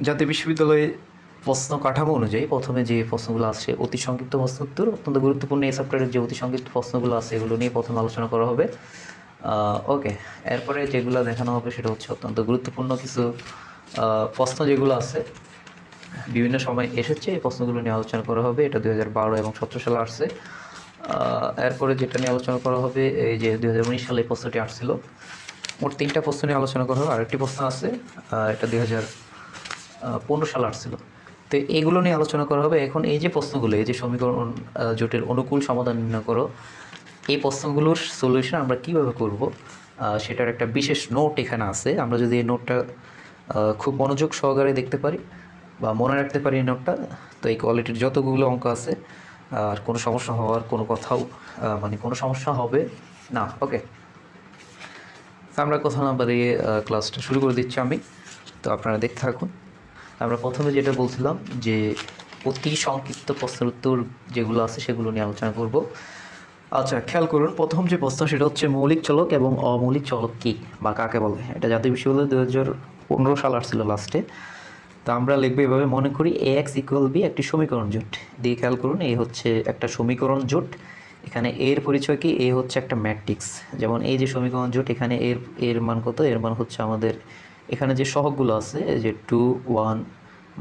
জাতীয় বিশ্ববিদ্যালয়ে প্রশ্ন কাঠামো অনুযায়ী প্রথমে যে প্রশ্নগুলো আসছে অতি সংক্ষিপ্ত প্রশ্ন উত্তর অত্যন্ত গুরুত্বপূর্ণ এই চ্যাপ্টারের যে অতি সংক্ষিপ্ত প্রশ্নগুলো আছে এগুলো নিয়ে প্রথমে আলোচনা করা হবে। ওকে, এরপরে যেগুলো দেখানো হবে সেটা হচ্ছে অত্যন্ত গুরুত্বপূর্ণ কিছু প্রশ্ন যেগুলো আছে বিভিন্ন সময় এসেছে, এই প্রশ্নগুলো নিয়ে আলোচনা করা হবে। এটা 2012 এবং 2017 সালে আসছে। এরপরে যেটা নিয়ে আলোচনা করা হবে এই যে 2019 সালে এই প্রশ্নটি আসছিল। মোট 3টা প্রশ্ন নিয়ে আলোচনা করা হবে। আরেকটি প্রশ্ন আছে, এটা 2015 সালে আসছিল। তো এগুলো নিয়ে আলোচনা করা হবে। এখন এই যে প্রশ্নগুলো, এই যে সমীকরণ জোটের অনুকূল সমাধান নির্ণয় করো, এই প্রশ্নগুলোর সলিউশন আমরা কীভাবে করব সেটার একটা বিশেষ নোট এখানে আছে। আমরা যদি এই নোটটা খুব মনোযোগ সহকারে দেখতে পারি বা মনে রাখতে পারি এই নোটটা, তো এই কোয়ালিটির যতগুলো অঙ্ক আছে আর কোনো সমস্যা হওয়ার কোনো কথাও মানে কোনো সমস্যা হবে না। ওকে, আমরা কথা না বাড়িয়ে ক্লাসটা শুরু করে দিচ্ছি আমি, তো আপনারা দেখতে থাকুন। আমরা প্রথমে যেটা বলছিলাম যে অতি সংক্ষিপ্ত প্রশ্নের উত্তর যেগুলো আছে সেগুলো নিয়ে আলোচনা করব। আচ্ছা, খেয়াল করুন, প্রথম যে প্রশ্ন সেটা হচ্ছে মৌলিক চলক এবং অমৌলিক চলক কী বা কাকে বলে। এটা জাতীয় বিশ্ববিদ্যালয় 2015 সাল আসছিল লাস্টে। তো আমরা লিখবো এভাবে, মনে করি এ এক্স ইকুয়াল বি একটি সমীকরণ জোট। দিয়ে খেয়াল করুন, এ হচ্ছে একটা সমীকরণ জোট। এখানে এর পরিচয় কি, এ হচ্ছে একটা ম্যাট্রিক্স। যেমন এই যে সমীকরণ জোট, এখানে এর এর মান কত, এর মান হচ্ছে আমাদের এখানে যে সহগগুলো আছে, এই যে 2 1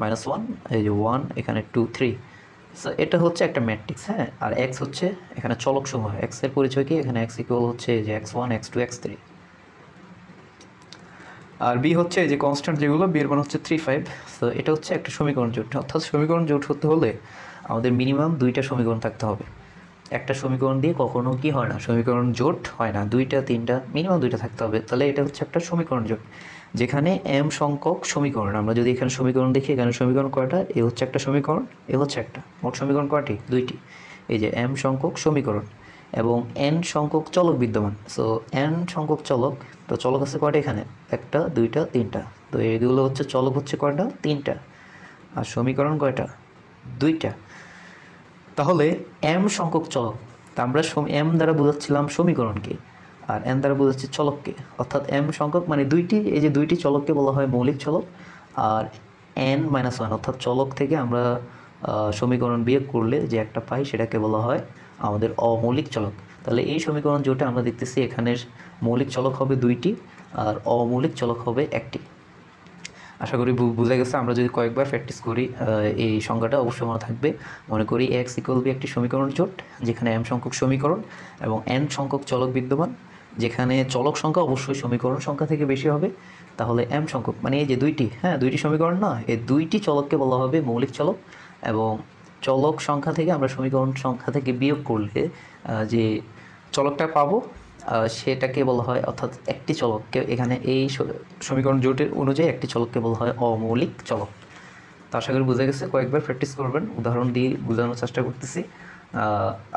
-1, এই যে 1, এখানে 2 3। সো এটা হচ্ছে একটা ম্যাট্রিক্স, হ্যাঁ। আর এক্স হচ্ছে এখানে চলক সমূহ। এক্স এর পরিচয় কি, এখানে এক্স ইকুয়াল হচ্ছে যে x1 x2 x3। আর বি হচ্ছে এই যে কনস্ট্যান্ট যেগুলো, বি এর মান হচ্ছে 3 5। সো এটা হচ্ছে একটা সমীকরণ জোট। অর্থাৎ সমীকরণ জোট হতে হলে আমাদের মিনিমাম 2টা সমীকরণ থাকতে হবে। একটা সমীকরণ দিয়ে কখনো কি হয় না, সমীকরণ জোট হয় না। 2টা 3টা মিনিমাম 2টা থাকতে হবে। তাহলে এটা হচ্ছে একটা সমীকরণ জোট যেখানে m সংখ্যক সমীকরণ। আমরা যদি এখানে সমীকরণ দেখি, এখানে সমীকরণ কয়টা, এ হচ্ছে একটা সমীকরণ, এ হচ্ছে একটা। মোট সমীকরণ কয়টি, 2টি। এই যে m সংখ্যক সমীকরণ এবং n সংখ্যক চলক বিদ্যমান। সো n সংখ্যক চলক, তো চলক আছে কয়টা এখানে, একটা 2টা 3টা। তো এগুলো হচ্ছে চলক হচ্ছে কয়টা, 3টা। আর সমীকরণ কয়টা, 2টা। তাহলে m সংখ্যক চলক, তা আমরা m দ্বারা বোঝাচ্ছিলাম সমীকরণকে আর n দ্বারা বোঝাচ্ছি চলককে। অর্থাৎ m সংখ্যক মানে 2টি, এই যে 2টি চলককে বলা হয় মৌলিক চলক। আর n-1 অর্থাৎ চলক থেকে আমরা সমীকরণ বিয়োগ করলে যে একটা পাই সেটাকে বলা হয় আমাদের অমৌলিক চলক। তাহলে এই সমীকরণ যেটা আমরা দেখতেছি, এখানের মৌলিক চলক হবে 2টি আর অমৌলিক চলক হবে একটি। আশা করি বোঝা গেছে। আমরা যদি কয়েকবার প্র্যাকটিস করি এই সংখ্যাটা অবশ্যই মনে থাকবে। মনে করি এক্স ইকুয়াল বি একটি সমীকরণ জোট যেখানে m সংখ্যক সমীকরণ এবং n সংখ্যক চলক বিদ্যমান, যেখানে চলক সংখ্যা অবশ্যই সমীকরণ সংখ্যা থেকে বেশি হবে। তাহলে m সংখ্যক মানে এই যে 2টি, হ্যাঁ 2টি সমীকরণ না, এই 2টি চলককে বলা হবে মৌলিক চলক। এবং চলক সংখ্যা থেকে আমরা সমীকরণ সংখ্যা থেকে বিয়োগ করলে যে চলকটা পাবো সেটাকে বলা হয়, অর্থাৎ একটি চলককে, এখানে এই সমীকরণ জোটের অনুযায়ী একটি চলককে বলা হয় অমৌলিক চলক। তো আশা করি বুঝে গেছে। কয়েকবার প্র্যাকটিস করবেন, উদাহরণ দিয়ে বোঝানোর চেষ্টা করতেছি।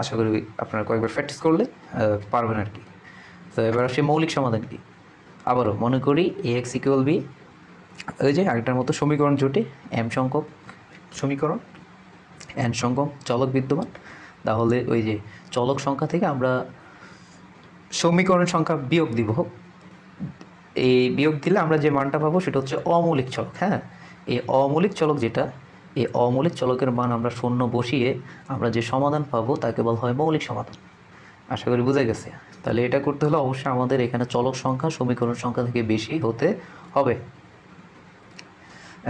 আশা করি আপনারা কয়েকবার প্র্যাকটিস করলে পারবেন আর কি। তো এবার আসে মৌলিক সমাধান কি। আবারও মনে করি এ এক্স ইকুয়াল বি, ওই যে আগেরটার মতো সমীকরণ জোটে m সংখ্যক সমীকরণ, n সংখ্যক চলক বিদ্যমান। তাহলে ওই যে চলক সংখ্যা থেকে আমরা সমীকরণ সংখ্যা বিয়োগ দিব। এই বিয়োগ দিলে আমরা যে মানটা পাবো সেটা হচ্ছে অমৌলিক চলক, হ্যাঁ। এই অমৌলিক চলক যেটা, এই অমৌলিক চলকের মান আমরা শূন্য বসিয়ে আমরা যে সমাধান পাবো তাকে বলা হয় মৌলিক সমাধান। আশা করি বুঝে গেছে। তাহলে এটা করতে হলে অবশ্যই আমাদের এখানে চলক সংখ্যা সমীকরণ সংখ্যা থেকে বেশি হতে হবে।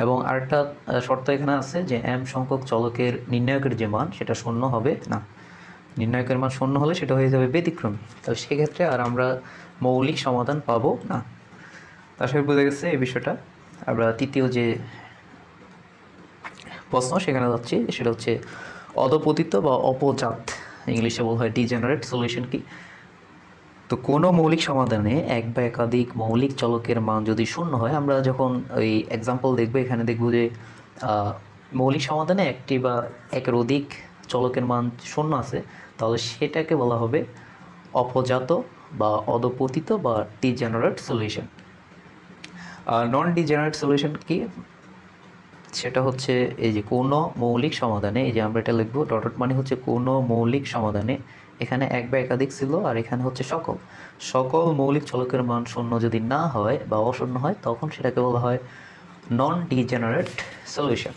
এবং আরেকটা শর্ত এখানে আছে যে m সংখ্যক চলকের নির্ণায়কের যে মান সেটা শূন্য হবে না। নির্ণায়কের মান শূন্য হলে সেটা হয়ে যাবে ব্যতিক্রমী। তাহলে সেক্ষেত্রে আর আমরা মৌলিক সমাধান পাবো না। আশা করি বুঝে গেছে এই বিষয়টা। আমরা তৃতীয় যে প্রশ্ন সেখানে যাচ্ছি, সেটা হচ্ছে অধপতিত বা অপজাত, ইংলিশে বলা হয় ডিজেনারেট সলিউশন কি। তো কোনো মৌলিক সমাধানে এক বা একাধিক মৌলিক চলকের মান যদি শূন্য হয়, আমরা যখন ওই এক্সাম্পল দেখবো এখানে দেখব যে মৌলিক সমাধানে একটি বা একের অধিক চলকের মান শূন্য আছে, তাহলে সেটাকে বলা হবে অপজাত বা অধপতিত বা ডিজেনারেট সলিউশন। আর নন ডিজেনারেট সলিউশন কি, সেটা হচ্ছে এই যে কোনো মৌলিক সমাধানে, এই যে আমরা এটা লিখবো ডট মানে হচ্ছে কোনো মৌলিক সমাধানে, এখানে এক বা একাধিক ছিল আর এখানে হচ্ছে সকল সকল মৌলিক চলকের মান শূন্য যদি না হয় বা অশূন্য হয়, তখন সেটাকে বলা হয় নন ডিজেনারেট সলিউশন।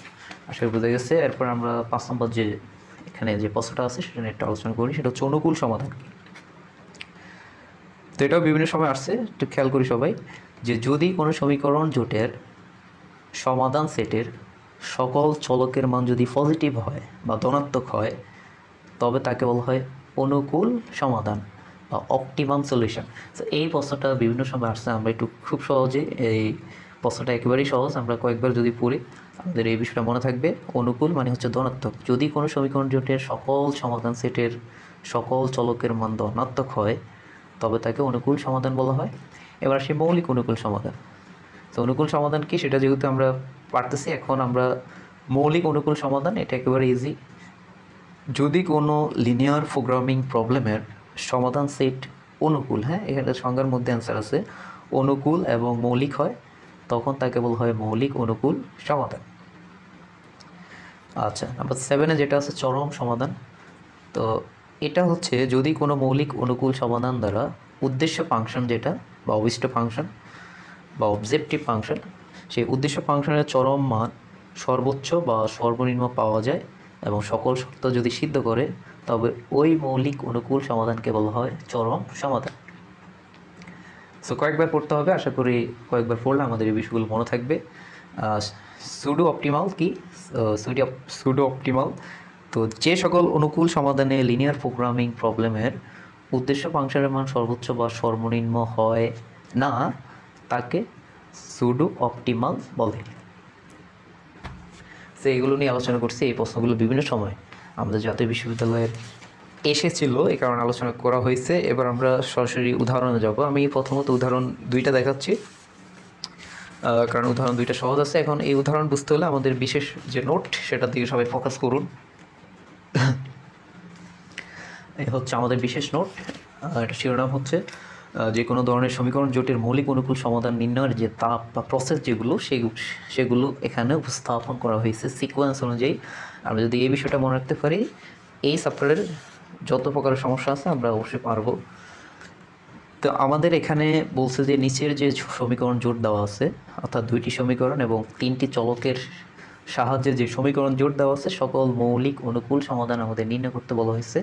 আসলে বুঝে গেছে। এরপর আমরা 5 নম্বর যে এখানে যে প্রশ্নটা আছে সেটা নিয়ে একটু আলোচনা করি, সেটা হচ্ছে অনুকূল সমাধান কি। তো এটাও বিভিন্ন সময় আসছে, একটু খেয়াল করি সবাই, যে যদি কোনো সমীকরণ জোটের সমাধান সেটের সকল চলকের মান যদি পজিটিভ হয় বা ধনাত্মক হয়, তবে তাকে বলা হয় অনুকূল সমাধান বা অপটিমাম সলিউশন। তো এই প্রশ্নটা বিভিন্ন সময় আসছে, আমরা একটু খুব সহজে এই প্রশ্নটা একেবারেই সহজ, আমরা কয়েকবার যদি পড়ি আমাদের এই বিষয়টা মনে থাকবে। অনুকূল মানে হচ্ছে ধনাত্মক। যদি কোনো সমীকরণ জোটের সকল সমাধান সেটের সকল চলকের মান ধনাত্মক হয়, তবে তাকে অনুকূল সমাধান বলা হয়। এবার আসে মৌলিক অনুকূল সমাধান। তো অনুকূল সমাধান কি সেটা যেহেতু আমরা পারতেছি, এখন আমরা মৌলিক অনুকূল সমাধান, এটা একেবারে ইজি। যদি কোনো লিনিয়ার প্রোগ্রামিং প্রবলেমের সমাধান সেট অনুকূল, হ্যাঁ এখানে সংজ্ঞার মধ্যে অ্যান্সার আছে, অনুকূল এবং মৌলিক হয়, তখন তাকে বলা হয় মৌলিক অনুকূল সমাধান। আচ্ছা, নাম্বার 7-এ যেটা আছে চরম সমাধান। তো এটা হচ্ছে যদি কোনো মৌলিক অনুকূল সমাধান দ্বারা উদ্দেশ্য ফাংশন যেটা বা অভিষ্ট ফাংশন বা অবজেক্টিভ ফাংশন, সেই উদ্দেশ্য ফাংশনের চরম মান সর্বোচ্চ বা সর্বনিম্ন পাওয়া যায় এবং সকল শর্ত যদি সিদ্ধ করে, তবে ওই মৌলিক অনুকূল সমাধানকে বলা হয় চরম সমাধান। সো কয়েকবার পড়তে হবে, আশা করি কয়েকবার পড়লে আমাদের এই বিষয়গুলো মনে থাকবে। সুডো অপটিমাল কি, সুডো অপটিমাল, তো যে সকল অনুকূল সমাধানে লিনিয়ার প্রোগ্রামিং প্রবলেমের উদ্দেশ্য ফাংশনের মান সর্বোচ্চ বা সর্বনিম্ন হয় না, তাকে সুডো অপটিমাল বলে। তো এগুলো নিয়ে আলোচনা করছি, এই প্রশ্নগুলো বিভিন্ন সময় আমাদের জাতীয় বিশ্ববিদ্যালয়ের এসেছিল, এই কারণে আলোচনা করা হয়েছে। এবার আমরা সরাসরি উদাহরণে যাব। আমি প্রথমত উদাহরণ 2টা দেখাচ্ছি, কারণ উদাহরণ 2টা সহজ আছে। এখন এই উদাহরণ বুঝতে হলে আমাদের বিশেষ যে নোট সেটার দিকে সবাই ফোকাস করুন। এই হচ্ছে আমাদের বিশেষ নোট, এটা শিরোনাম হচ্ছে যে কোনো ধরনের সমীকরণ জোটের মৌলিক অনুকূল সমাধান নির্ণয়ের যে তাপ বা প্রসেস যেগুলো সেগুলো এখানে উপস্থাপন করা হয়েছে সিকোয়েন্স অনুযায়ী। আমরা যদি এই বিষয়টা মনে রাখতে পারি, এই সফটওয়্যারের যত প্রকারের সমস্যা আছে আমরা অবশ্যই পারবো। তো আমাদের এখানে বলছে যে নিচের যে সমীকরণ জোট দেওয়া আছে, অর্থাৎ 2টি সমীকরণ এবং 3টি চলকের সাহায্যে যে সমীকরণ জোট দেওয়া আছে, সকল মৌলিক অনুকূল সমাধান আমাদের নির্ণয় করতে বলা হয়েছে।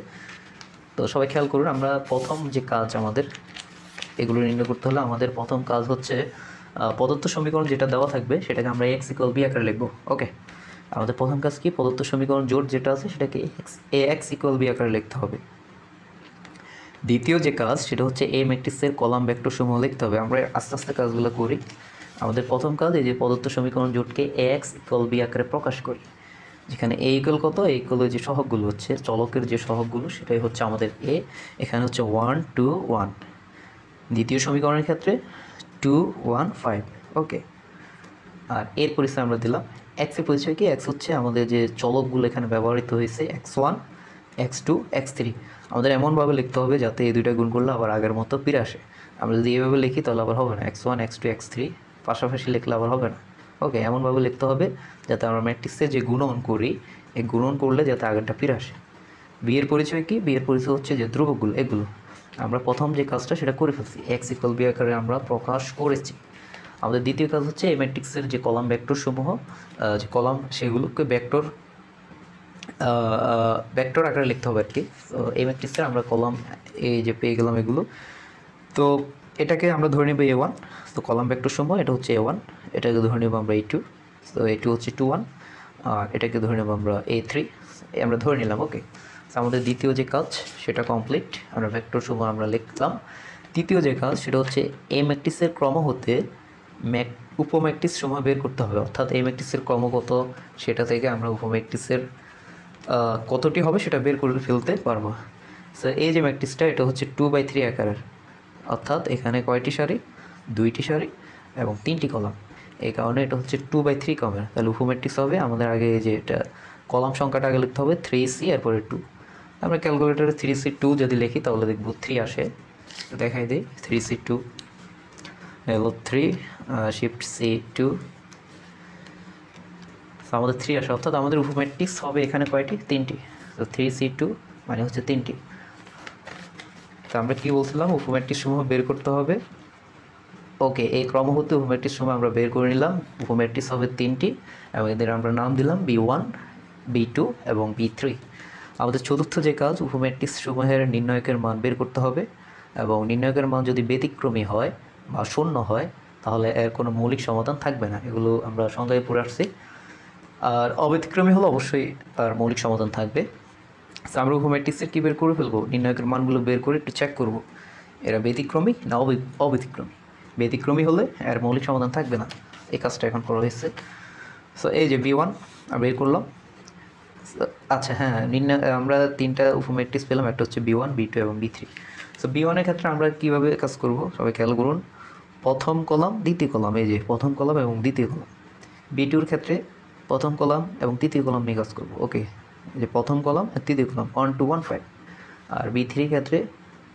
তো সবাই খেয়াল করুন, আমরা প্রথম যে কাজ আমাদের এগুলো নির্ণয় করতে হলে আমাদের প্রথম কাজ হচ্ছে প্রদত্ত সমীকরণ যেটা দেওয়া থাকবে সেটাকে আমরা x = b আকারে লিখব। ওকে, আমাদের প্রথম কাজ কি, প্রদত্ত সমীকরণ জোট যেটা আছে সেটাকে x = b আকারে লিখতে হবে। দ্বিতীয় যে কাজ সেটা হচ্ছে A ম্যাট্রিক্সের কলাম ভেক্টর সমূহ লিখতে হবে। আমরা আস্তে আস্তে কাজগুলো করি। আমাদের প্রথম কাজ এই যে প্রদত্ত সমীকরণ জোটকে x = b আকারে প্রকাশ করি, যেখানে a = কত, a = যে সহগগুলো হচ্ছে চলকের যে সহগগুলো সেটাই হচ্ছে আমাদের a, এখানে হচ্ছে 1 2 1। দ্বিতীয় সমীকরণের ক্ষেত্রে 2 1 5। ওকে, আর এর পরিচয় আমরা দিলাম x এর পরিচয় কি, x হচ্ছে আমাদের যে চলকগুলো এখানে ব্যবহৃত হয়েছে x1 x2 x3। আমাদের এমনভাবে লিখতে হবে যাতে এই দুইটা গুণ করলে আবার আগের মতো ফিরে আসে। আমরা যদি এইভাবে লিখি তাহলে আবার হবে না, x1 x2 x3 পাশাপাশি লিখলে আবার হবে না। ওকে, এমনভাবে লিখতে হবে যাতে আমরা ম্যাট্রিক্সে যে গুণন করি, এই গুণন করলে যাতে আগেরটা ফিরে আসে। বি এর পরিচয় কি, বি এর পরিচয় হচ্ছে যে ধ্রুবকগুলো, এগুলো আমরা প্রথম যে কাজটা সেটা করে ফেলছি, x = b আকারে আমরা প্রকাশ করেছি। আমাদের দ্বিতীয় কাজ হচ্ছে এই ম্যাট্রিক্সের যে কলাম ভেক্টর সমূহ, যে কলাম সেগুলোকে ভেক্টর আকারে লিখতে হবে আর কি। তো এই ম্যাট্রিক্সের আমরা কলাম এই যে পেয়ে গেলাম এগুলো, তো এটাকে আমরা ধরে নেব a1। তো কলাম ভেক্টর সমূহ এটা হচ্ছে a1, এটাকে ধরে নেব আমরা a2, তো a2 হচ্ছে 2 1, আর এটাকে ধরে নেব আমরা a3, আমরা ধরে নিলাম। ওকে, তো আমাদের দ্বিতীয় যে কাজ সেটা কমপ্লিট, আমরা ভেক্টর সমূহ আমরা লিখলাম। তৃতীয় যে কাজ সেটা হচ্ছে এই ম্যাট্রিক্সের ক্রম হতে উপম্যাট্রিক্স সমূহ বের করতে হবে, অর্থাৎ এই ম্যাট্রিক্সের ক্রম কত সেটা থেকে আমরা উপম্যাট্রিক্সের কতটি হবে সেটা বের করে ফেলতে পারবো। সো এই যে ম্যাট্রিক্সটা এটা হচ্ছে 2/3 আকারের, অর্থাৎ এখানে কয়টি সারি, 2টি সারি এবং 3টি কলাম, এই কারণে এটা হচ্ছে 2/3 কলামের। তাহলে উপম্যাট্রিক্স হবে আমাদের আগে যে এটা কলাম সংখ্যাটা আগে লিখতে হবে 3c এরপরে 2। আমরা ক্যালকুলেটারে 3c2 যদি লিখি তাহলে দেখব 3 আসে, দেখাই দিই 3c2 হলো 3 শিফট c2, আমাদের 3 আসে, অর্থাৎ আমাদের উপম্যাট্রিক্স হবে এখানে কয়টি, 3টি। তো 3c2 মানে হচ্ছে 3টি। তো আমরা কি বলছিলাম, উপম্যাট্রিক্স সমূহ বের করতে হবে ওকে, এই ক্রমবর্তী উপম্যাট্রিক্স সময় আমরা বের করে নিলাম। উপম্যাট্রিক্স হবে 3টি এবং এদের আমরা নাম দিলাম B1, B2 এবং B3। আমাদের চতুর্থ যে কাজ, উপম্যাট্রিক্স সমূহের নির্ণায়কের মান বের করতে হবে এবং নির্ণায়কের মান যদি ব্যতিক্রমী হয় বা শূন্য হয় তাহলে এর কোনো মৌলিক সমাধান থাকবে না। এগুলো আমরা সংজ্ঞায় পড়ে আসছি। আর অব্যতিক্রমী হলে অবশ্যই তার মৌলিক সমাধান থাকবে। তো আমরা উপম্যাট্রিক্সের কী বের করে ফেলবো, নির্ণায়কের মানগুলো বের করে একটু চেক করব এরা ব্যতিক্রমী না অব্যতিক্রমী। ব্যতিক্রমী হলে এর মৌলিক সমাধান থাকবে না। এই কাজটা এখন করা হয়েছে। সো এই যে B1 আমরা বের করলাম। আচ্ছা হ্যাঁ, আমরা 3টা উপম্যাট্রিক্স পেলাম, একটা হচ্ছে B1, B2 এবং B3। সো B1 এর ক্ষেত্রে আমরা কীভাবে কাজ করব সবাই খেয়াল করুন। প্রথম কলাম দ্বিতীয় কলাম, এই যে প্রথম কলাম এবং দ্বিতীয় কলাম। B2 এর ক্ষেত্রে প্রথম কলাম এবং তৃতীয় কলাম নিয়ে কাজ করব। ওকে, এই যে প্রথম কলাম আর তৃতীয় কলাম 1 2 1 5। আর B3 ক্ষেত্রে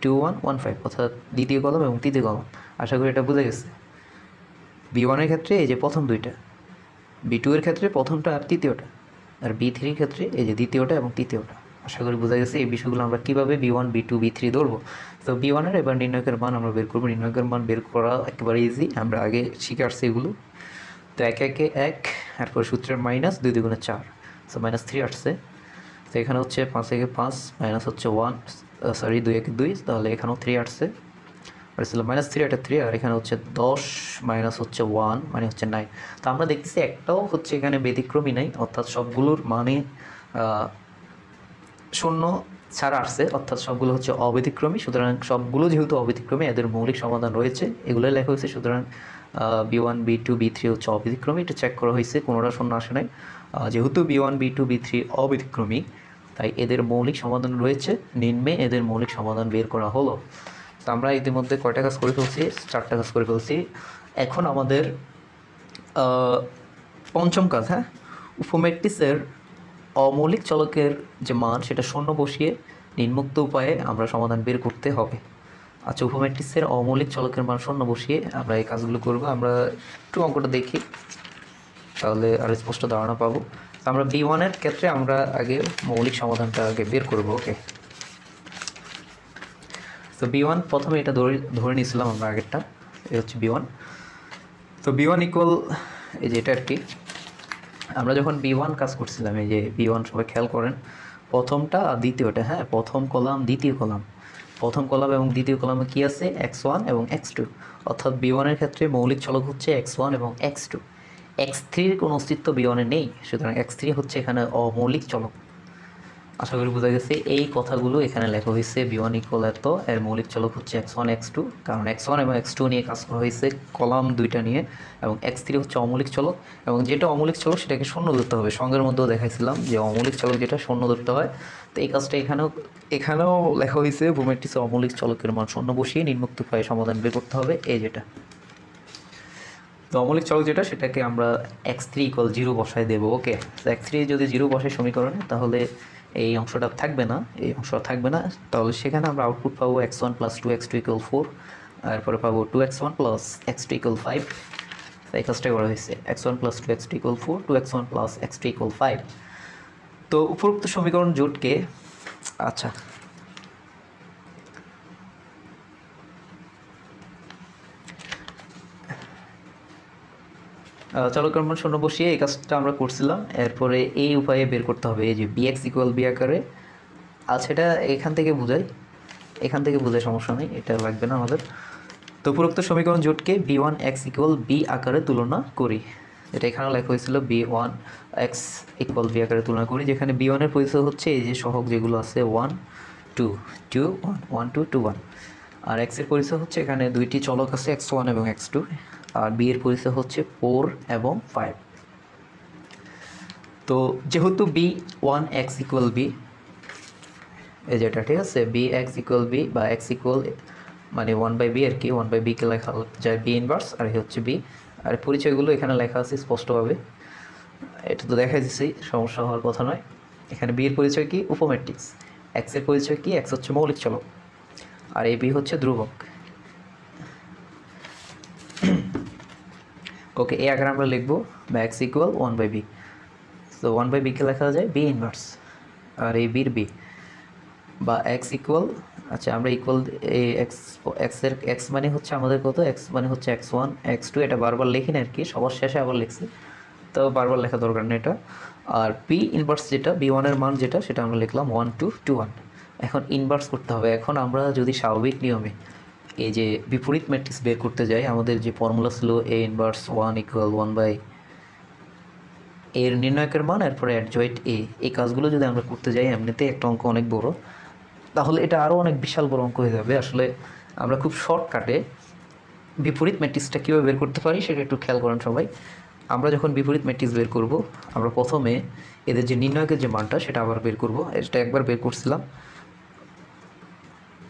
2 1 1 5, অর্থাৎ দ্বিতীয় কলাম এবং তৃতীয় কলাম। আশা করি এটা বুঝে গেছে। B1 এর ক্ষেত্রে এই যে প্রথম দুইটা, B2 এর ক্ষেত্রে প্রথমটা আর তৃতীয়টা, আর B3 ক্ষেত্রে এই যে দ্বিতীয়টা এবং তৃতীয়টা। আশা করি বোঝা গেছে এই বিষয়গুলো আমরা কীভাবে B1, B2, B3 ধরবো। তো B1 এর এবার নির্ণায়কের মান আমরা বের করবো। নির্ণায়কের মান বের করা একেবারে ইজি, আমরা আগে শিখে আসছি এগুলো। তো 1 1 1, এরপর সূত্রের মাইনাস 2 2 গুণে 4, সো -3 আসছে। তো এখানে হচ্ছে 5 1 5 মাইনাস হচ্ছে 1, সরি 2 1 2, তাহলে এখানেও 3 আসছে। আর ছিল -3 এটা 3, আর এখানে হচ্ছে 10 মাইনাস হচ্ছে 1 মানে হচ্ছে 9। তো আমরা দেখতেছি একটাও হচ্ছে এখানে ব্যতিক্রমী নাই, অর্থাৎ সবগুলোর মানে শূন্য ছাড়া আসছে, অর্থাৎ সবগুলো হচ্ছে অব্যতিক্রমী। সুতরাং সবগুলো যেহেতু অব্যতিক্রমী এদের মৌলিক সমাধান রয়েছে, এগুলোই লেখা হয়েছে। সুতরাং B1, B2, B3 হচ্ছে অব্যতিক্রমী, এটা চেক করা হয়েছে, কোনোটা শূন্য আসে নাই। যেহেতু B1, B2, B3 অব্যতিক্রমী তাই এদের মৌলিক সমাধান রয়েছে, নিম্নে এদের মৌলিক সমাধান বের করা হলো। তো আমরা ইতিমধ্যে কয়টা কাজ করে ফেলছি, 4টা কাজ করে ফেলছি। এখন আমাদের পঞ্চম কাজ, হ্যাঁ, উপম্যাট্রিক্সের অমৌলিক চলকের যে মান সেটা শূন্য বসিয়ে নিম্নোক্ত উপায়ে আমরা সমাধান বের করতে হবে। আচ্ছা, উপম্যাট্রিক্সের অমৌলিক চলকের মান শূন্য বসিয়ে আমরা এই কাজগুলো করব। আমরা একটু অঙ্কটা দেখি, তাহলে আর স্পষ্ট ধারণা পাবো। আমরা B1 এর ক্ষেত্রে আমরা আগে মৌলিক সমাধানটা আগে বের করব। ওকে, তো B1 প্রথমে এটা ধরে নিয়েছিলাম আমরা আগেরটা, এই হচ্ছে B1। তো B1 ইকুয়াল এই যে এটা আর কি। আমরা যখন B1 কাজ করছিলাম, এই যে B1 সবাই খেয়াল করেন, প্রথমটা আর দ্বিতীয়টা, হ্যাঁ, প্রথম কলাম দ্বিতীয় কলাম, প্রথম কলাম এবং দ্বিতীয় কলামে কী আছে, x1 এবং x2। অর্থাৎ B1 এর ক্ষেত্রে মৌলিক চলক হচ্ছে x1 এবং x2। x3-র কোনো অস্তিত্ব B1 এ নেই, সুতরাং x3 হচ্ছে এখানে অমৌলিক চলক। আশা করি বোঝা গেছে। এই কথাগুলো এখানে লেখা হয়েছে। B1 ইকুয়াল এত, এর মৌলিক চলক হচ্ছে x1 x2, কারণ x1 এবং x2 নিয়ে কাজ করা হয়েছে, কলাম দুইটা নিয়ে, এবং x3 হচ্ছে অমৌলিক চলক, এবং যেটা অমৌলিক চলক সেটাকে শূন্য ধরতে হবে। সঙ্গের মধ্যেও দেখাইছিলাম যে অমৌলিক চলক যেটা শূন্য ধরতে হয়। তো এই কাজটা এখানেও লেখা হয়েছে, উপম্যাট্রিক্সে অমৌলিক চলকের মান শূন্য বসিয়ে নিম্নোক্ত উপায়ে সমাধান বের করতে হবে। এই যেটা তো অমৌলিক চলক যেটা, সেটাকে আমরা x3 ইকুয়াল 0 বসায় দেবো। ওকে, x3 যদি 0 বসায় সমীকরণে, তাহলে এই অংশটা থাকবে না, এই অংশটা থাকবে না। তাহলে সেখানে আমরা আউটপুট পাবো x1 + 2x2 = 4, এরপরে পাবো 2x1 + x2 = 5। এই কাজটা করা হয়েছে, x1 + 2x2 = 4, 2x1 + x2 = 5। তো উপরোক্ত সমীকরণ জোটকে, আচ্ছা চলকের মান শূন্য বসিয়ে এই কাজটা আমরা করছিলাম। এরপরে এই উপায়ে বের করতে হবে, এই যে bx = b আকারে। আচ্ছা, এটা এখান থেকে বোঝাই, এখান থেকে বোঝাই, সমস্যা নেই, এটা লাগবে না আমাদের। তো উপরোক্ত সমীকরণ জোটকে b1x = b আকারে তুলনা করি। এটা এখানে লেখা হয়েছিল b1x = b আকারে তুলনা করি, যেখানে b1 এর পরিচয় হচ্ছে এই যে সহগ যেগুলো আছে 1 2 2 1 1 2 2 1, আর x এর পরিচয় হচ্ছে এখানে দুইটি চলক আছে x1 এবং x2, আর b এর পরিচয় হচ্ছে 4 এবং 5। তো যেহেতু b1x = b, এই যেটা ঠিক আছে, bx = b বা x ইকুয়াল মানে 1/b আর কি, 1/b কে লেখা যায় b ইনভার্স, আর এই হচ্ছে b। আর পরিচয়গুলো এখানে লেখা আছে স্পষ্টভাবে, এটা তো দেখাই দিচ্ছি, সমস্যা হওয়ার কথা নয়। এখানে b এর পরিচয় কি, উপম্যাট্রিক্স। x এর পরিচয় কি, x হচ্ছে মৌলিক চলক, আর এই b হচ্ছে ধ্রুবক। ওকে, এই আকারে আমরা লিখবো বা x = 1/b। তো 1/b কে লেখা যায় b ইনভার্স, আর এই b এর b। বা এক্স ইকুয়াল, আচ্ছা আমরা ইকুয়াল এই এক্স মানে হচ্ছে আমাদের কত, এক্স মানে হচ্ছে x1 x2, এটা বারবার লিখি না আর কি, সবার শেষে আবার লিখছি, তো বারবার লেখা দরকার নেই এটা। আর পি ইনভার্স যেটা b1 এর মান যেটা, সেটা আমরা লিখলাম 1 2 2 1। এখন ইনভার্স করতে হবে। এখন আমরা যদি স্বাভাবিক নিয়মে এই যে বিপরীত ম্যাট্রিক্স বের করতে যাই, আমাদের যে ফর্মুলা ছিল a ইনভার্স 1 ইকুয়াল 1 বাই এর নির্ণায়কের মান, এরপরে অ্যাডজয়েন্ট এ, এই কাজগুলো যদি আমরা করতে যাই, এমনিতে একটা অঙ্ক অনেক বড়, তাহলে এটা আরও অনেক বিশাল বড় অঙ্ক হয়ে যাবে। আসলে আমরা খুব শর্টকাটে বিপরীত ম্যাট্রিক্সটা কীভাবে বের করতে পারি সেটা একটু খেয়াল করেন সবাই। আমরা যখন বিপরীত ম্যাট্রিক্স বের করব, আমরা প্রথমে এদের যে নির্ণায়কের যে মানটা সেটা আবার বের করব। এটা একবার বের করছিলাম,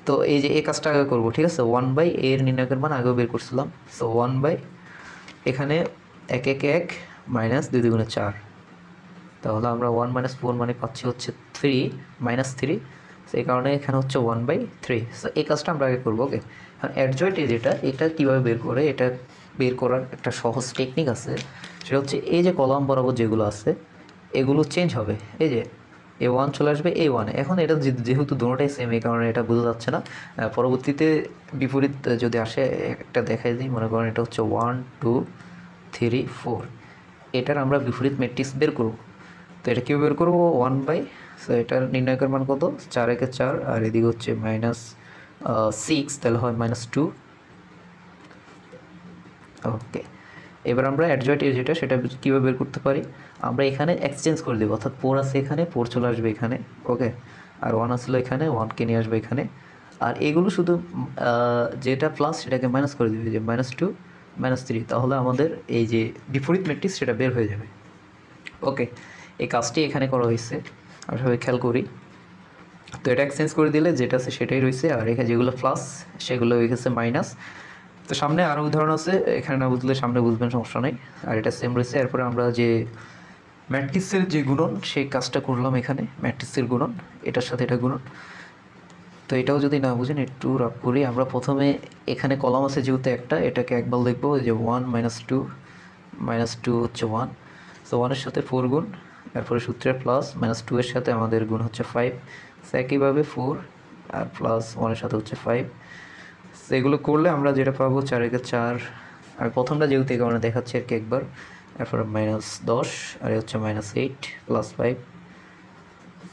তো এই যে এই কাজটা আগে করবো, ঠিক আছে। 1 বাই এর নির্ণায়কের মান আগেও বের করছিলাম, সো 1 বাই এখানে 1 1 1 মাইনাস 2 2 4, তাহলে আমরা 1 মাইনাস 4 মানে পাচ্ছি হচ্ছে 3 মাইনাস 3, সেই কারণে এখানে হচ্ছে 1 বাই 3। সো এই কাজটা আমরা আগে করবো। ওকে, এখন অ্যাডজয়েন্ট যেটা, এটা কীভাবে বের করে, এটা বের করার একটা সহজ টেকনিক আছে। সেটা হচ্ছে এই যে কলাম বরাবর যেগুলো আছে এগুলো চেঞ্জ হবে। এই যে A1 চলে আসবে A1, এখন এটা যেহেতু দুটোটাই সেম, এই কারণে এটা বোঝা যাচ্ছে না। পরবর্তীতে বিপরীত যদি আসে একটা দেখাই দিই, মনে করেন এটা হচ্ছে 1 2 3 4, এটার আমরা বিপরীত ম্যাট্রিক্স বের করব। তো এটা কীভাবে বের করবো, 1 বাই, সো এটার নির্ণায়কের মান কত, 4 1 4, আর এদিকে হচ্ছে মাইনাস 6, তাহলে হয় -2। ওকে, এবার আমরা অ্যাডজয়েন্ট যেটা, সেটা কীভাবে বের করতে পারি, আমরা এখানে এক্সচেঞ্জ করে দেবো, অর্থাৎ 4 আছে এখানে, 4 চলে আসবে এখানে। ওকে, আর 1 আসলে এখানে, 1কে নিয়ে আসবে এখানে, আর এগুলো শুধু যেটা প্লাস সেটাকে মাইনাস করে দেবে, যে -2 -3, তাহলে আমাদের এই যে বিপরীত ম্যাট্রিক্স সেটা বের হয়ে যাবে। ওকে, এই কাজটি এখানে করা হয়েছে, আমরা সবাই খেয়াল করি। তো এটা এক্সচেঞ্জ করে দিলে যেটা আছে সেটাই রয়েছে, আর এখানে যেগুলো প্লাস সেগুলো হয়ে গেছে মাইনাস। তো সামনে আরও উদাহরণ আছে, এখানে না বুঝলে সামনে বুঝবেন, সমস্যা নেই। আর এটা সেম রয়েছে। এরপরে আমরা যে ম্যাট্রিক্সের যে গুণন, সেই কাজটা করলাম এখানে, ম্যাট্রিক্সের গুণন, এটার সাথে এটা গুণন। তো এটাও যদি না বুঝেন একটু রাফ করি। আমরা প্রথমে এখানে কলাম আছে যেহেতু একটা, এটাকে একবার লিখবো যে 1 -2 হচ্ছে 1, সো 1-এর সাথে 4 গুণ, এরপরে সূত্রের প্লাস, -2 এর সাথে আমাদের গুণ হচ্ছে 5, সো একইভাবে 4 আর প্লাস 1-এর সাথে হচ্ছে 5। এগুলো করলে আমরা যেটা পাবো 4 1 4, আর প্রথমটা যেহেতু এই কারণে দেখাচ্ছে আর কি একবার, এরপরে -10, আর হচ্ছে -8 প্লাস 5,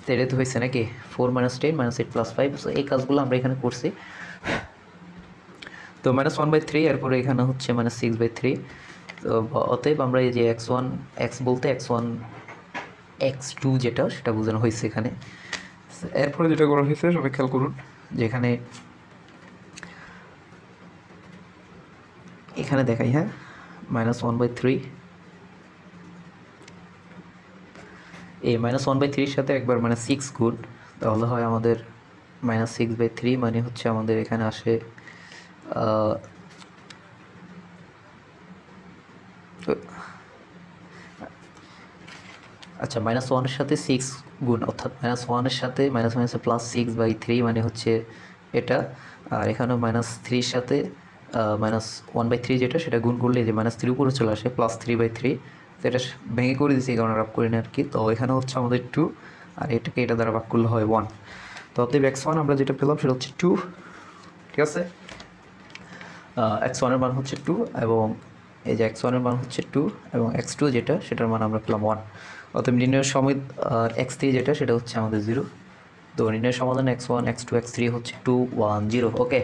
তো এটা তো হয়েছে নাকি 4 - 10 -8 + 5। সো এই কাজগুলো আমরা এখানে করছি। তো -1/3, এরপরে এখানে হচ্ছে -6/3। তো অতএব আমরা এই যে x1 x বলতে x1 x2 যেটা, সেটা বোঝানো হয়েছে এখানে। এরপরে যেটা করা হয়েছে সবাই খেয়াল করুন, যে এখানে দেখাই, হ্যাঁ, -1/3, এই -1/3 সাথে একবার 6 গুণ, তাহলে হয় আমাদের -6/3, মানে হচ্ছে আমাদের এখানে আসে আচ্ছা, -1-এর সাথে 6 গুণ, অর্থাৎ -1-এর সাথে -6/3, মানে হচ্ছে এটা। আর এখানেও -3-এর সাথে -1/3 যেটা, সেটা গুণ করলে যে -3 উপরে চলে আসে, +3/3। তো এটা ভেঙে করে দিচ্ছি, এই কারণে রাফ করি না আর কি। তো এখানে হচ্ছে আমাদের 2, আর এটাকে এটা দ্বারা ভাগ করলে হয় 1। তো অতএব x1 আমরা যেটা পেলাম সেটা হচ্ছে 2, ঠিক আছে। x1-এর মান হচ্ছে 2, এবং এই যে x1-এর মান হচ্ছে 2, এবং x2 যেটা, সেটার মান আমরা পেলাম 1। অতএব নির্ণয়ের সময় x3 যেটা, সেটা হচ্ছে আমাদের 0। তো নির্ণয়ের সমাধান x1 x2 x3 হচ্ছে 2 1 0। ওকে,